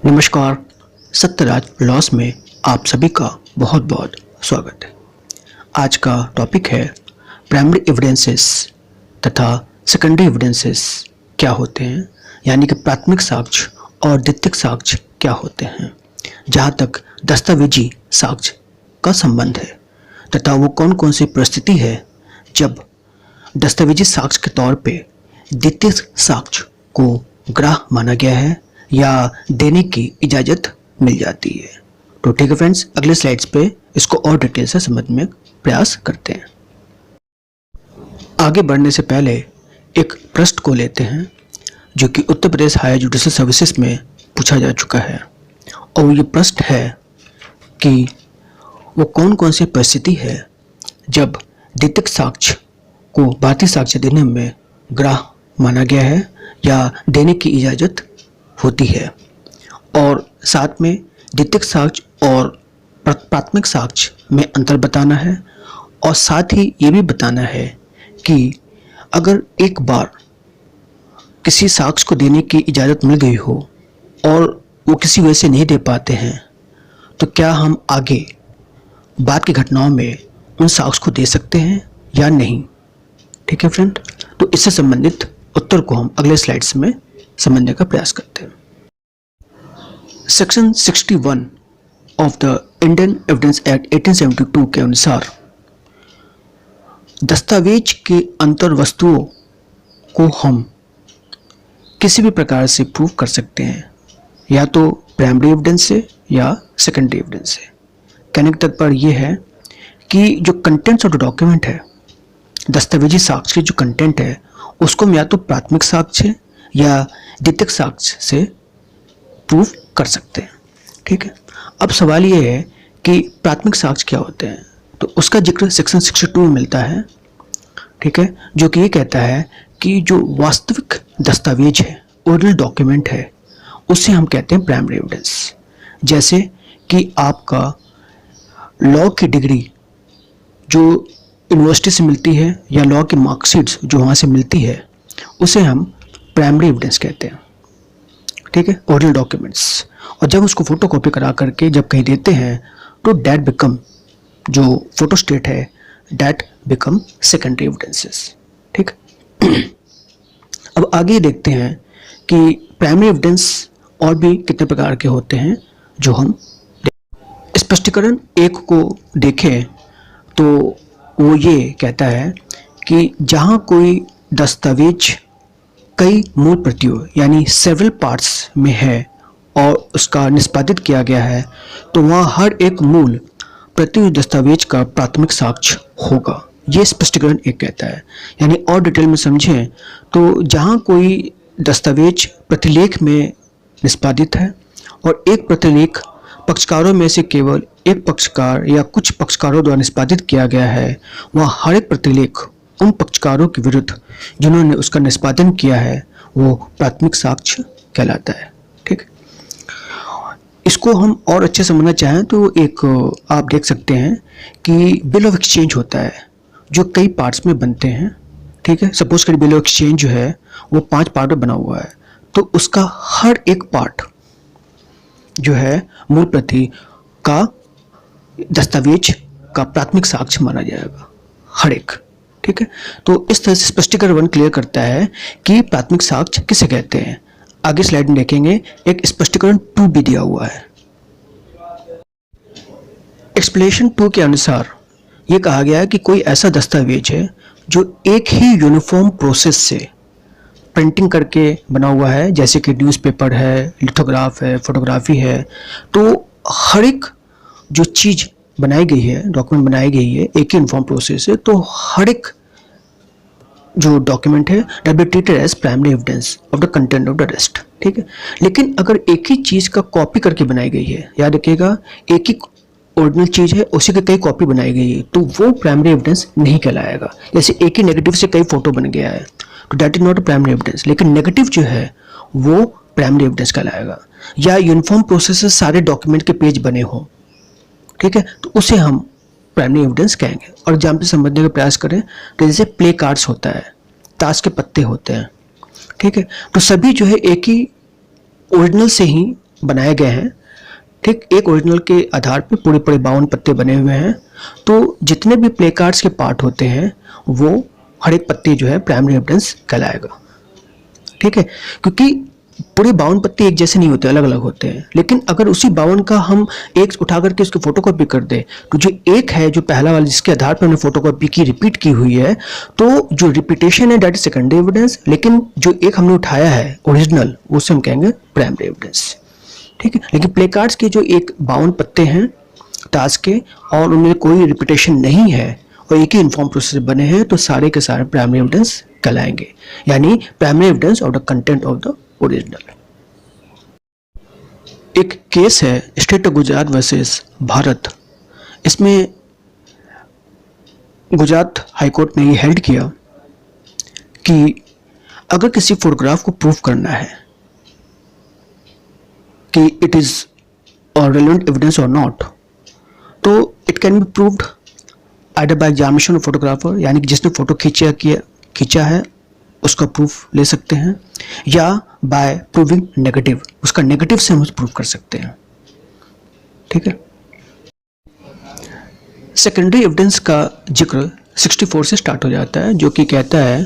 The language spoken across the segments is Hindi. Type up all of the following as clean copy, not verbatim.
नमस्कार। सत्यराज लॉस में आप सभी का बहुत बहुत स्वागत है। आज का टॉपिक है प्राइमरी एविडेंसेस तथा सेकेंडरी एविडेंसेस क्या होते हैं, यानी कि प्राथमिक साक्ष्य और द्वितीयक साक्ष्य क्या होते हैं, जहाँ तक दस्तावेजी साक्ष्य का संबंध है, तथा वो कौन कौन सी परिस्थिति है जब दस्तावेजी साक्ष्य के तौर पे द्वितीयक साक्ष्य को ग्राह्य माना गया है या देने की इजाज़त मिल जाती है। तो ठीक है फ्रेंड्स, अगले स्लाइड्स पे इसको और डिटेल से समझने का प्रयास करते हैं। आगे बढ़ने से पहले एक प्रश्न को लेते हैं जो कि Uttar Pradesh higher judicial services में पूछा जा चुका है, और ये प्रश्न है कि वो कौन कौन सी परिस्थिति है जब द्वितीयक साक्ष्य को भारतीय साक्ष्य अधिनियम में ग्राह्य माना गया है या देने की इजाज़त होती है, और साथ में द्वितीयक साक्ष्य और प्राथमिक साक्ष्य में अंतर बताना है, और साथ ही ये भी बताना है कि अगर एक बार किसी साक्ष्य को देने की इजाज़त मिल गई हो और वो किसी वजह से नहीं दे पाते हैं तो क्या हम आगे बाद की घटनाओं में उन साक्ष्य को दे सकते हैं या नहीं। ठीक है फ्रेंड, तो इससे संबंधित उत्तर को हम अगले स्लाइड्स में समझने का प्रयास करते हैं। Section 61 of the Indian evidence act 1872 के अनुसार दस्तावेज के अंतर वस्तुओं को हम किसी भी प्रकार से प्रूव कर सकते हैं, या तो प्राइमरी एविडेंस से या सेकेंडरी एविडेंस से। कहने का तात्पर्य यह है कि जो कंटेंट्स ऑफ द डॉक्यूमेंट है, दस्तावेजी साक्ष्य की जो कंटेंट है, उसको हम या तो प्राथमिक साक्ष्य या द्वितीयक साक्ष्य से प्रूव कर सकते हैं। ठीक है, अब सवाल ये है कि प्राथमिक साक्ष्य क्या होते हैं, तो उसका जिक्र सेक्शन 62 में मिलता है। ठीक है, जो कि ये कहता है कि जो वास्तविक दस्तावेज है, ओरिजिनल डॉक्यूमेंट है, उसे हम कहते हैं प्राइमरी एविडेंस। जैसे कि आपका लॉ की डिग्री जो यूनिवर्सिटी से मिलती है या लॉ की मार्कशीट्स जो वहाँ से मिलती है, उसे हम प्राइमरी एविडेंस कहते हैं। ठीक है, ओरिजिनल डॉक्यूमेंट्स। और जब उसको फोटो कॉपी करा करके जब कहीं देते हैं तो डैट बिकम, जो फोटो स्टेट है, डैट बिकम सेकेंडरी एविडेंसेस। ठीक अब आगे देखते हैं कि प्राइमरी एविडेंस और भी कितने प्रकार के होते हैं जो हम स्पष्टीकरण एक को देखें तो वो ये कहता है कि जहाँ कोई दस्तावेज कई मूल प्रतियों यानी सेवरल पार्ट्स में है और उसका निष्पादित किया गया है, तो वहाँ हर एक मूल प्रति दस्तावेज का प्राथमिक साक्ष्य होगा। ये स्पष्टीकरण एक कहता है। यानी और डिटेल में समझें तो जहाँ कोई दस्तावेज प्रतिलेख में निष्पादित है और एक प्रतिलेख पक्षकारों में से केवल एक पक्षकार या कुछ पक्षकारों द्वारा निष्पादित किया गया है, वहाँ हर एक प्रतिलेख उन पक्षकारों के विरुद्ध जिन्होंने उसका निष्पादन किया है वो प्राथमिक साक्ष्य कहलाता है। ठीक, इसको हम और अच्छे समझना चाहें तो एक आप देख सकते हैं कि बिल ऑफ एक्सचेंज होता है जो कई पार्ट्स में बनते हैं। ठीक है, सपोज करिए बिल ऑफ एक्सचेंज जो है वो 5 पार्ट में बना हुआ है, तो उसका हर एक पार्ट जो है मूल प्रति का दस्तावेज का प्राथमिक साक्ष्य माना जाएगा, हर एक। ठीक है, तो इस तरह से स्पष्टीकरण 1 क्लियर करता है कि प्राथमिक साक्ष्य किसे कहते हैं। आगे स्लाइड में देखेंगे एक स्पष्टीकरण 2 भी दिया हुआ है। एक्सप्लेनेशन 2 के अनुसार यह कहा गया है कि कोई ऐसा दस्तावेज है जो एक ही यूनिफॉर्म प्रोसेस से प्रिंटिंग करके बना हुआ है, जैसे कि न्यूज़पेपर है, लिथोग्राफ है, फोटोग्राफी है, तो हर एक जो चीज़ बनाई गई है, डॉक्यूमेंट बनाई गई है एक ही यूनिफॉर्म प्रोसेस से, तो हर एक जो डॉक्यूमेंट है that be treated as primary evidence of the content of the rest. ठीक है, लेकिन अगर एक ही चीज़ का कॉपी करके बनाई गई है, याद रखिएगा एक ही ओरिजिनल चीज़ है उसी की कई कॉपी बनाई गई है, तो वो प्राइमरी एविडेंस नहीं कहलाएगा। जैसे एक ही नेगेटिव से कई फोटो बन गया है तो that is not a primary evidence, लेकिन नेगेटिव जो है वो प्राइमरी एविडेंस कहलाएगा। या यूनिफॉर्म प्रोसेस से सारे डॉक्यूमेंट के पेज बने हों, ठीक है, तो उसे हम प्राइमरी एविडेंस कहेंगे। और एग्जाम्पल समझने का प्रयास करें तो जैसे प्ले कार्ड्स होता है, ताश के पत्ते होते हैं, ठीक है, तो सभी जो है एक ही ओरिजिनल से ही बनाए गए हैं, ठीक, एक ओरिजिनल के आधार पे पूरे पूरे 52 पत्ते बने हुए हैं। तो जितने भी प्ले कार्ड्स के पार्ट होते हैं वो हर एक पत्ते जो है प्राइमरी एविडेंस कहलाएगा, ठीक है। क्योंकि पूरे 52 पत्ते एक जैसे नहीं होते, अलग अलग होते हैं। लेकिन अगर उसी 52 का हम एक उठा करके उसकी फोटोकॉपी कर दे, तो जो एक है, जो पहला वाला जिसके आधार पर हमने फोटोकॉपी की, रिपीट की हुई है, तो जो रिपीटेशन है दैट इज सेकेंडरी एविडेंस। लेकिन जो एक हमने उठाया है ओरिजिनल, उसे हम कहेंगे प्राइमरी एविडेंस, ठीक है। लेकिन प्ले कार्ड्स के जो एक 52 पत्ते हैं ताश के और उनमें कोई रिपीटेशन नहीं है और एक ही इन्फॉर्म प्रोसेस से बने हैं, तो सारे के सारे प्राइमरी एविडेंस कहलाएंगे, यानी primary evidence of the content of the original. एक केस है state of Gujarat versus Bharat. इसमें गुजरात हाईकोर्ट ने ये हेल्ड किया कि अगर किसी फोटोग्राफ को प्रूव करना है कि इट इज रेलेवेंट एविडेंस और नॉट, तो it can be proved either bye examination of photographer, यानी कि जिसने फोटो खींचा है उसका प्रूफ ले सकते हैं, या बाय प्रूविंग नेगेटिव, उसका नेगेटिव से हम प्रूव कर सकते हैं, ठीक है। सेकेंडरी एविडेंस का जिक्र 64 से स्टार्ट हो जाता है, जो कि कहता है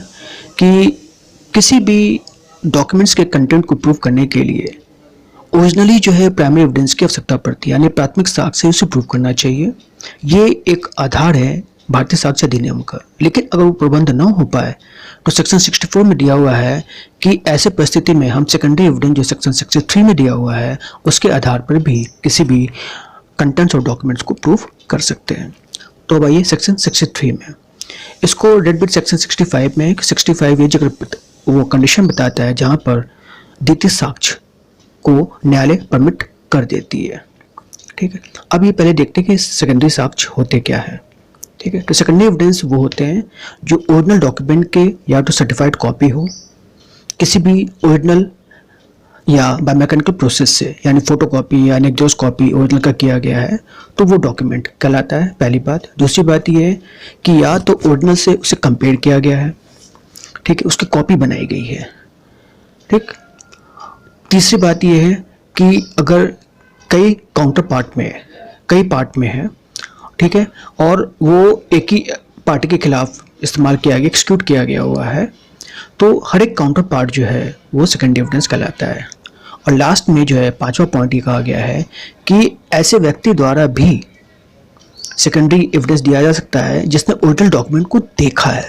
कि किसी भी डॉक्यूमेंट्स के कंटेंट को प्रूव करने के लिए ओरिजिनली जो है प्राइमरी एविडेंस की आवश्यकता पड़ती है, यानी प्राथमिक साक्ष्य से उसे प्रूव करना चाहिए। ये एक आधार है भारतीय साक्ष्य अधिनियम का। लेकिन अगर वो प्रबंध न हो पाए तो सेक्शन 64 में दिया हुआ है कि ऐसे परिस्थिति में हम सेकेंडरी एविडेंस जो सेक्शन 63 में दिया हुआ है उसके आधार पर भी किसी भी कंटेंट्स और डॉक्यूमेंट्स को प्रूव कर सकते हैं। तो अब आइए सेक्शन 63 में, इसको रेड बिट सेक्शन 65 में 65 ये जगह वो कंडीशन बताता है जहाँ पर द्वितीय साक्ष्य को न्यायालय परमिट कर देती है, ठीक है। अब ये पहले देखते हैं कि सेकेंडरी साक्ष्य होते क्या है, ठीक है। तो सेकेंडरी एविडेंस वो होते हैं जो ओरिजिनल डॉक्यूमेंट के या तो सर्टिफाइड कॉपी हो, किसी भी ओरिजिनल या बाय मैकेनिकल प्रोसेस से, यानी फोटोकॉपी या एनेक्डोस कॉपी ओरिजिनल का किया गया है, तो वो डॉक्यूमेंट कहलाता है, पहली बात। दूसरी बात ये है कि या तो ओरिजिनल से उसे कंपेयर किया गया है, ठीक है, उसकी कॉपी बनाई गई है, ठीक। तीसरी बात यह है कि अगर कई काउंटर पार्ट में है, ठीक है, और वो एक ही पार्टी के खिलाफ इस्तेमाल किया गया, एक्सक्यूट किया गया हुआ है, तो हर एक काउंटर पार्ट जो है वो सेकेंडरी एविडेंस कहलाता है। और लास्ट में जो है पांचवा पॉइंट ये कहा गया है कि ऐसे व्यक्ति द्वारा भी सेकेंडरी एविडेंस दिया जा सकता है जिसने ओरिजिनल डॉक्यूमेंट को देखा है,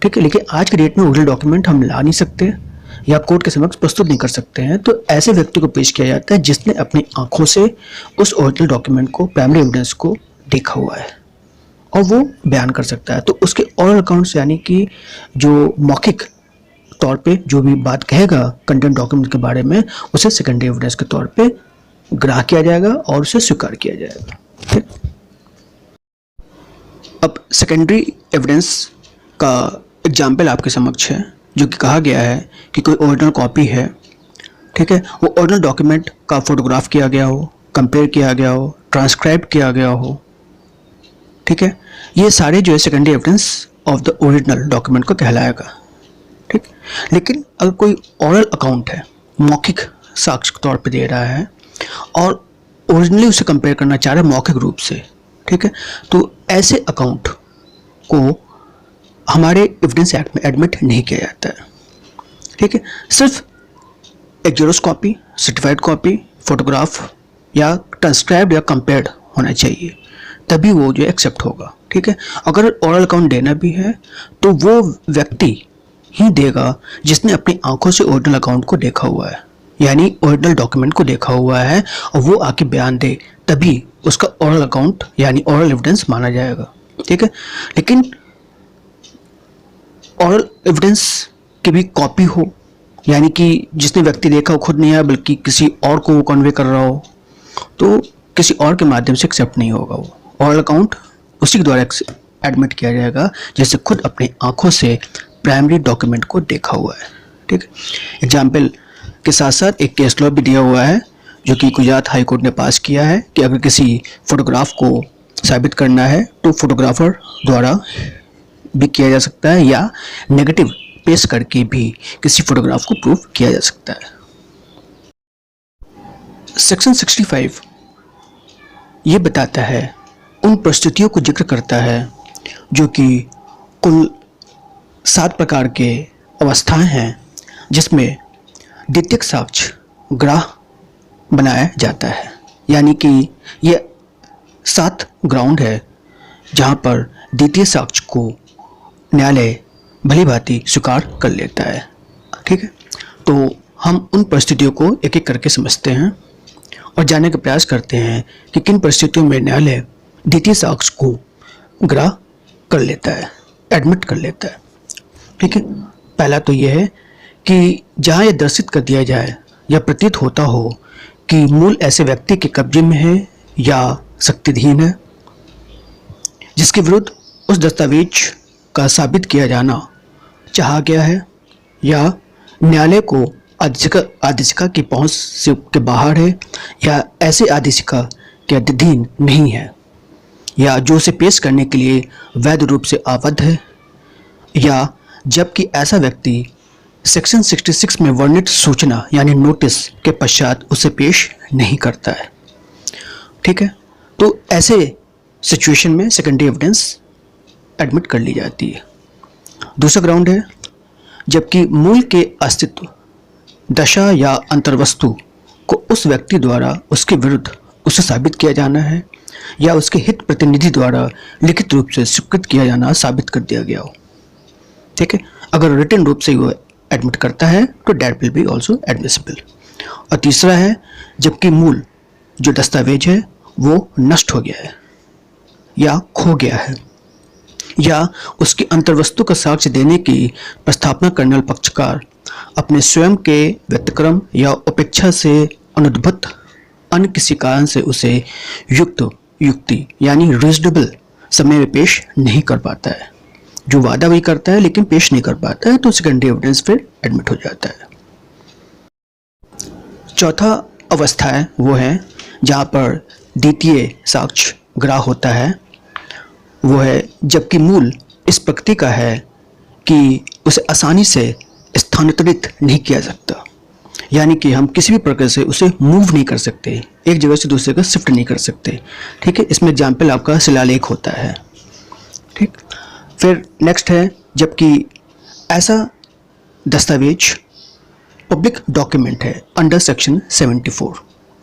ठीक है। लेकिन आज के डेट में ओरिजिनल डॉक्यूमेंट हम ला नहीं सकते या कोर्ट के समक्ष प्रस्तुत नहीं कर सकते हैं, तो ऐसे व्यक्ति को पेश किया जाता है जिसने अपनी आंखों से उस ओरिजिनल डॉक्यूमेंट को, प्राइमरी एविडेंस को देखा हुआ है और वो बयान कर सकता है। तो उसके ऑरल अकाउंट्स, यानी कि जो मौखिक तौर पे जो भी बात कहेगा कंटेंट डॉक्यूमेंट के बारे में, उसे सेकेंडरी एविडेंस के तौर पे ग्रह किया जाएगा और उसे स्वीकार किया जाएगा, ठीक। अब सेकेंडरी एविडेंस का एग्जाम्पल आपके समक्ष है, जो कि कहा गया है कि कोई ओरिजिनल कॉपी है, ठीक है, वो ओरिजिनल डॉक्यूमेंट का फोटोग्राफ किया गया हो, कंपेयर किया गया हो, ट्रांसक्राइब किया गया हो, ठीक है, ये सारे जो है secondary evidence of the original document को कहलाएगा, ठीक। लेकिन अगर कोई ओरल अकाउंट है, मौखिक साक्ष्य के तौर पे दे रहा है और ओरिजिनली उसे कंपेयर करना चाह रहा है मौखिक रूप से, ठीक है, तो ऐसे अकाउंट को हमारे एविडेंस एक्ट में एडमिट नहीं किया जाता है, ठीक है। सिर्फ एक xerox copy, certified copy, photograph या ट्रांसक्राइब्ड या कंपेयर्ड होना चाहिए, तभी वो जो एक्सेप्ट होगा, ठीक है। अगर ओरल अकाउंट देना भी है तो वो व्यक्ति ही देगा जिसने अपनी आंखों से ओरिजिनल अकाउंट को देखा हुआ है, यानी ओरिजिनल डॉक्यूमेंट को देखा हुआ है, और वो आके बयान दे, तभी उसका ओरल अकाउंट यानी ओरल एविडेंस माना जाएगा, ठीक है। लेकिन ओरल एविडेंस की भी कॉपी हो, यानी कि जिसने व्यक्ति देखा वो खुद नहीं आया बल्कि किसी और को वो कन्वे कर रहा हो, तो किसी और के माध्यम से एक्सेप्ट नहीं होगा। वो ओरल अकाउंट उसी के द्वारा एडमिट किया जाएगा जैसे खुद अपनी आंखों से प्राइमरी डॉक्यूमेंट को देखा हुआ है, ठीक। एग्जाम्पल के साथ साथ एक केस लॉ भी दिया हुआ है जो कि गुजरात हाई कोर्ट ने पास किया है कि अगर किसी फोटोग्राफ को साबित करना है तो फोटोग्राफर द्वारा भी किया जा सकता है या नेगेटिव पेश करके भी किसी फोटोग्राफ को प्रूफ किया जा सकता है। सेक्शन 65 ये बताता है, उन परिस्थितियों को जिक्र करता है जो कि कुल 7 प्रकार के अवस्थाएं हैं जिसमें द्वितीयक साक्ष्य ग्राह्य बनाया जाता है। यानी कि ये 7 ग्राउंड है जहाँ पर द्वितीय साक्ष्य को न्यायालय भली भांति स्वीकार कर लेता है। ठीक है, तो हम उन परिस्थितियों को एक एक करके समझते हैं और जानने का प्रयास करते हैं कि किन परिस्थितियों में न्यायालय द्वितीय साक्ष्य को ग्राह्य कर लेता है, एडमिट कर लेता है। ठीक है, पहला तो यह है कि जहाँ यह दर्शित कर दिया जाए या प्रतीत होता हो कि मूल ऐसे व्यक्ति के कब्जे में है या शक्तिधीन है जिसके विरुद्ध उस दस्तावेज का साबित किया जाना चाहा गया है या न्यायालय को आदेशिका की पहुंच से के बाहर है या ऐसे आदेशिका के अधीन नहीं है या जो उसे पेश करने के लिए वैध रूप से आबद्ध है या जबकि ऐसा व्यक्ति सेक्शन 66 में वर्णित सूचना यानी नोटिस के पश्चात उसे पेश नहीं करता है। ठीक है, तो ऐसे सिचुएशन में सेकेंडरी एविडेंस एडमिट कर ली जाती है। दूसरा ग्राउंड है जबकि मूल के अस्तित्व, दशा या अंतर्वस्तु को उस व्यक्ति द्वारा उसके विरुद्ध उसे साबित किया जाना है या उसके हित प्रतिनिधि द्वारा लिखित रूप से स्वीकृत किया जाना साबित कर दिया गया हो। ठीक है, अगर रिटन रूप से वो एडमिट करता है तो that will be also admissible. और तीसरा है जबकि मूल जो दस्तावेज है वो नष्ट हो गया है या खो गया है या उसकी अंतर्वस्तु का साक्ष्य देने की प्रस्तावना करने वाले पक्षकार अपने स्वयं के व्यतिक्रम या उपेक्षा से अनुद्भूत अन्य किसी कारण से उसे युक्ति यानी रीजनेबल समय में पेश नहीं कर पाता है। जो वादा वही करता है लेकिन पेश नहीं कर पाता है तो सेकेंडरी एविडेंस फिर एडमिट हो जाता है। चौथा अवस्था है वो है जहाँ पर द्वितीय साक्ष्य ग्राह्य होता है, वो है जबकि मूल इस प्रकृति का है कि उसे आसानी से स्थानांतरित नहीं किया सकता, यानी कि हम किसी भी प्रकार से उसे मूव नहीं कर सकते, एक जगह से दूसरे जगह शिफ्ट नहीं कर सकते। ठीक है, इसमें एग्जाम्पल आपका शिलालेख होता है। ठीक, फिर नेक्स्ट है जबकि ऐसा दस्तावेज पब्लिक डॉक्यूमेंट है अंडर सेक्शन 74,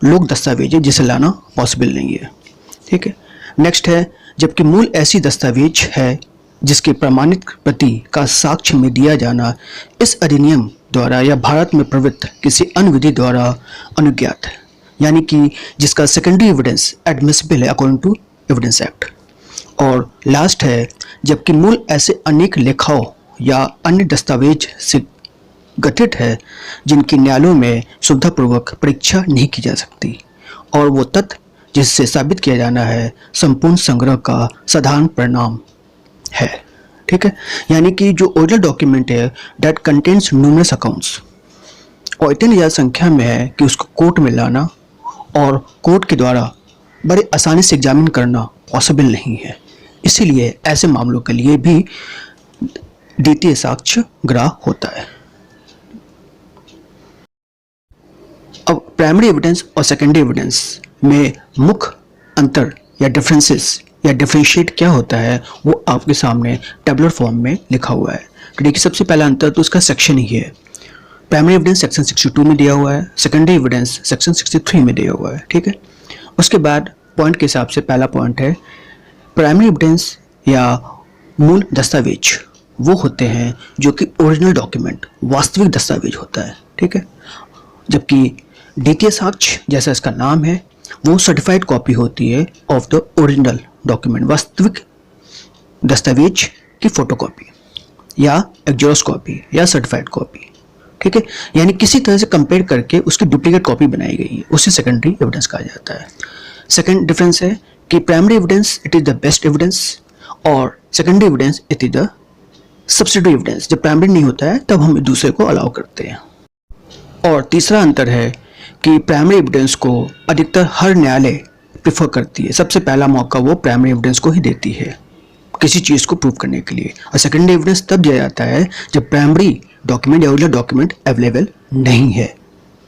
लोक दस्तावेज है जिसे लाना पॉसिबल नहीं है। ठीक है, नेक्स्ट है जबकि मूल ऐसी दस्तावेज है जिसके प्रमाणित प्रति का साक्ष्य में दिया जाना इस अधिनियम द्वारा या भारत में प्रवृत्त किसी अन्य विधि द्वारा अनुज्ञात है, यानी कि जिसका सेकेंडरी एविडेंस एडमिसिबल है अकॉर्डिंग टू एविडेंस एक्ट। और लास्ट है जबकि मूल ऐसे अनेक लेखाओं या अन्य दस्तावेज से गठित है जिनकी न्यायालयों में सुविधापूर्वक परीक्षा नहीं की जा सकती और वो तथ्य जिससे साबित किया जाना है संपूर्ण संग्रह का साधारण परिणाम है। ठीक है, यानी कि जो ओरिजिनल डॉक्यूमेंट है दैट कंटेन्स न्यूमरस अकाउंट्स और इतनी ज़्यादा संख्या में है कि उसको कोर्ट में लाना और कोर्ट के द्वारा बड़े आसानी से एग्जामिन करना पॉसिबल नहीं है, इसीलिए ऐसे मामलों के लिए भी द्वितीय साक्ष्य ग्राह्य होता है। अब प्राइमरी एविडेंस और सेकेंडरी एविडेंस में मुख्य अंतर या डिफरेंसेस या डिफरेंशिएट क्या होता है वो आपके सामने टेबुलर फॉर्म में लिखा हुआ है। तो देखिए, सबसे पहला अंतर तो उसका सेक्शन ही है। प्राइमरी एविडेंस सेक्शन 62 में दिया हुआ है, सेकेंडरी एविडेंस सेक्शन 63 में दिया हुआ है। ठीक है, उसके बाद पॉइंट के हिसाब से पहला पॉइंट है प्राइमरी एविडेंस या मूल दस्तावेज वो होते हैं जो कि ओरिजिनल डॉक्यूमेंट वास्तविक दस्तावेज होता है। ठीक है, जबकि द्वितीय साक्ष्य जैसा इसका नाम है वो सर्टिफाइड कॉपी होती है ऑफ द ओरिजिनल डॉक्यूमेंट, वास्तविक दस्तावेज की फोटोकॉपी या एक्जेरोस कॉपी या सर्टिफाइड कॉपी। ठीक है, यानी किसी तरह से कंपेयर करके उसकी डुप्लीकेट कॉपी बनाई गई है, उसे सेकेंडरी एविडेंस कहा जाता है। सेकेंड डिफरेंस है कि primary evidence it is the best evidence और secondary evidence it is the subsidiary evidence. जब प्राइमरी नहीं होता है तब हम दूसरे को अलाउ करते हैं। और तीसरा अंतर है कि प्राइमरी एविडेंस को अधिकतर हर न्यायालय प्रेफर करती है, सबसे पहला मौका वो प्राइमरी एविडेंस को ही देती है किसी चीज़ को प्रूव करने के लिए, और सेकेंडरी एविडेंस तब दिया जाता है जब प्राइमरी डॉक्यूमेंट या ओरिजिनल डॉक्यूमेंट अवेलेबल नहीं है।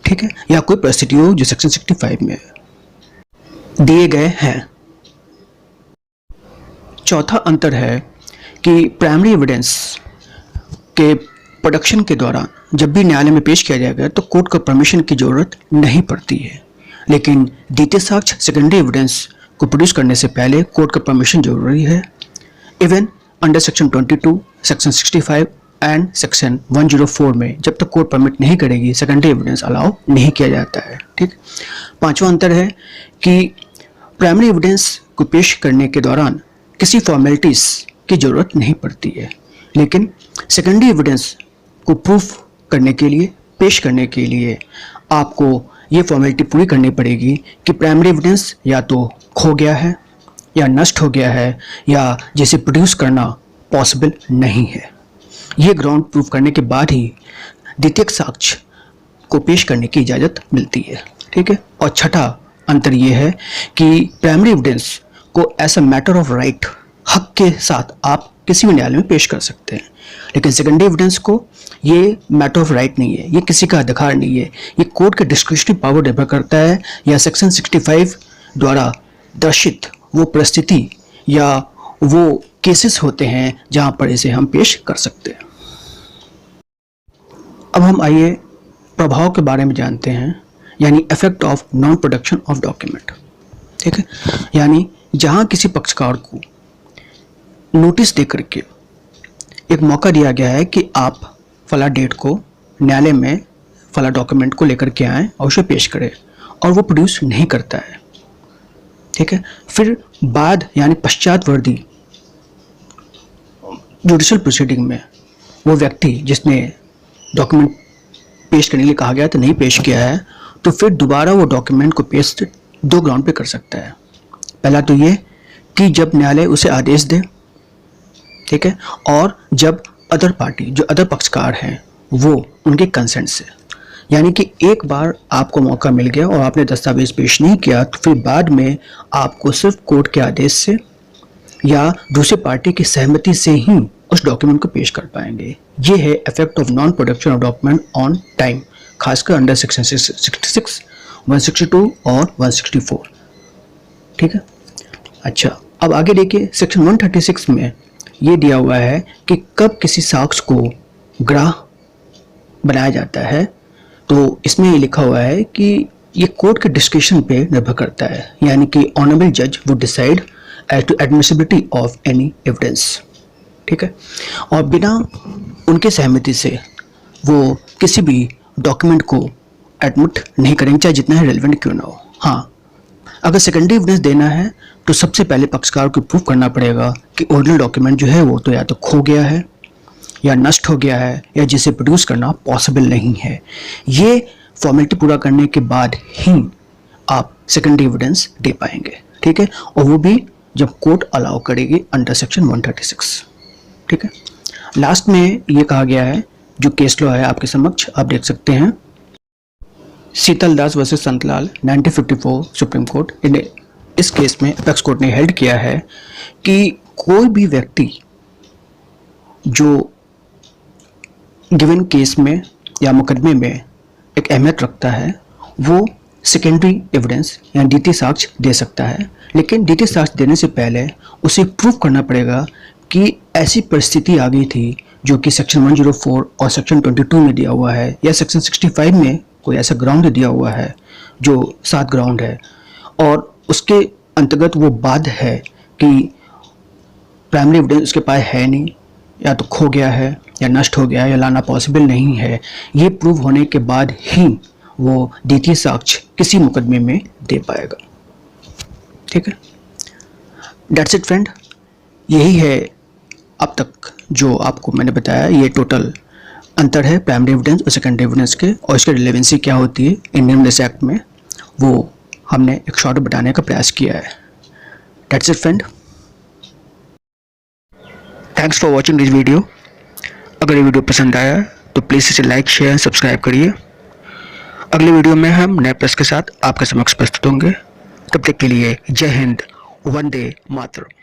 ठीक है, या कोई परिस्थिति हो जो सेक्शन 65 में दिए गए हैं। चौथा अंतर है कि प्राइमरी एविडेंस के प्रोडक्शन के दौरान जब भी न्यायालय में पेश किया जाएगा तो कोर्ट को परमिशन की जरूरत नहीं पड़ती है, लेकिन द्वितीय साक्ष्य सेकेंडरी एविडेंस को प्रोड्यूस करने से पहले कोर्ट का परमिशन जरूरी है। Even under section 22, section 65 and section 104 में जब तक कोर्ट परमिट नहीं करेगी सेकेंडरी एविडेंस अलाउ नहीं किया जाता है। ठीक। पांचवा अंतर है कि प्राइमरी एविडेंस को पेश करने के दौरान किसी फॉर्मेलिटीज की जरूरत नहीं पड़ती है, लेकिन सेकेंडरी एविडेंस को प्रूफ करने के लिए, पेश करने के लिए आपको ये फॉर्मेलिटी पूरी करनी पड़ेगी कि प्राइमरी एविडेंस या तो खो गया है या नष्ट हो गया है या जिसे प्रोड्यूस करना पॉसिबल नहीं है। ये ग्राउंड प्रूफ करने के बाद ही द्वितीयक साक्ष्य को पेश करने की इजाज़त मिलती है। ठीक है। और छठा अंतर ये है कि प्राइमरी एविडेंस को as a matter of right, हक के साथ आप किसी भी न्यायालय में पेश कर सकते हैं, लेकिन सेकेंडरी एविडेंस को ये मैटर ऑफ राइट नहीं है, ये किसी का अधिकार नहीं है, ये कोर्ट के डिस्क्रिशनरी पावर निर्भर करता है या सेक्शन 65 द्वारा दर्शित वो परिस्थिति या वो केसेस होते हैं जहां पर इसे हम पेश कर सकते हैं। अब हम आइए प्रभाव के बारे में जानते हैं, यानी effect of non production of document. ठीक है, यानी जहां किसी पक्षकार को नोटिस देकर के एक मौका दिया गया है कि आप फला डेट को न्यायालय में फला डॉक्यूमेंट को लेकर के आएँ और उसे पेश करें, और वो प्रोड्यूस नहीं करता है। ठीक है, फिर बाद यानी पश्चातवर्ती जुडिशियल प्रोसीडिंग में वो व्यक्ति जिसने डॉक्यूमेंट पेश करने के लिए कहा गया तो नहीं पेश किया है, तो फिर दोबारा वो डॉक्यूमेंट को पेश दो ग्राउंड पे कर सकता है। पहला तो ये कि जब न्यायालय उसे आदेश दे, ठीक है, और जब अदर पार्टी जो अदर पक्षकार हैं वो उनके कंसेंट से, यानी कि एक बार आपको मौका मिल गया और आपने दस्तावेज पेश नहीं किया तो फिर बाद में आपको सिर्फ कोर्ट के आदेश से या दूसरी पार्टी की सहमति से ही उस डॉक्यूमेंट को पेश कर पाएंगे। ये है effect of non production of document on time, खासकर अंडर सेक्शन 66, 162 और 164। ठीक है। अच्छा, अब आगे देखिए सेक्शन 136 में ये दिया हुआ है कि कब किसी साक्ष्य को ग्राह्य बनाया जाता है। तो इसमें ये लिखा हुआ है कि ये कोर्ट के डिस्क्रिशन पे निर्भर करता है, यानी कि ऑनरेबल जज would decide as to admissibility of any evidence. ठीक है, और बिना उनके सहमति से वो किसी भी डॉक्यूमेंट को एडमिट नहीं करेंगे, चाहे जितना ही रेलिवेंट क्यों ना हो। हाँ, अगर सेकेंडरी एविडेंस देना है तो सबसे पहले पक्षकार को प्रूव करना पड़ेगा कि ओरिजिनल डॉक्यूमेंट जो है वो तो या तो खो गया है या नष्ट हो गया है या जिसे प्रोड्यूस करना पॉसिबल नहीं है। ये फॉर्मेलिटी पूरा करने के बाद ही आप सेकेंडरी एविडेंस दे पाएंगे। ठीक है, और वो भी जब कोर्ट अलाउ करेगी अंडर सेक्शन 136। ठीक है, लास्ट में ये कहा गया है, जो केस लॉ है आपके समक्ष आप देख सकते हैं, शीतल दास वर्सेस संतलाल 1954 सुप्रीम कोर्ट। इस केस में अपेक्स कोर्ट ने हेल्ड किया है कि कोई भी व्यक्ति जो गिवन केस में या मुकदमे में एक अहमियत रखता है वो सेकेंडरी एविडेंस या द्वितीय साक्ष्य दे सकता है, लेकिन द्वितीय साक्ष्य देने से पहले उसे प्रूव करना पड़ेगा कि ऐसी परिस्थिति आ गई थी जो कि सेक्शन 104 और सेक्शन 22 में दिया हुआ है, या सेक्शन 65 में कोई ऐसा ग्राउंड दिया हुआ है जो 7 ग्राउंड है, और उसके अंतर्गत वो बाध्य है कि प्राइमरी एविडेंस उसके पास है नहीं, या तो खो गया है या नष्ट हो गया है या लाना पॉसिबल नहीं है। ये प्रूव होने के बाद ही वो द्वितीय साक्ष्य किसी मुकदमे में दे पाएगा। ठीक है, दैट्स इट फ्रेंड। यही है अब तक जो आपको मैंने बताया, ये टोटल अंतर है प्राइमरी एविडेंस और सेकेंडरी एविडेंस के, और इसकी रिलेवेंसी क्या होती है इंडियन एविडेंस एक्ट में, वो हमने एक शॉर्ट बताने का प्रयास किया है। That's it friend, thanks for watching this video. अगर ये वीडियो पसंद आया तो प्लीज़ इसे लाइक, शेयर, सब्सक्राइब करिए। अगले वीडियो में हम नए प्रश्न के साथ आपके समक्ष प्रस्तुत होंगे। तब तक के लिए जय हिंद, वंदे मातरम।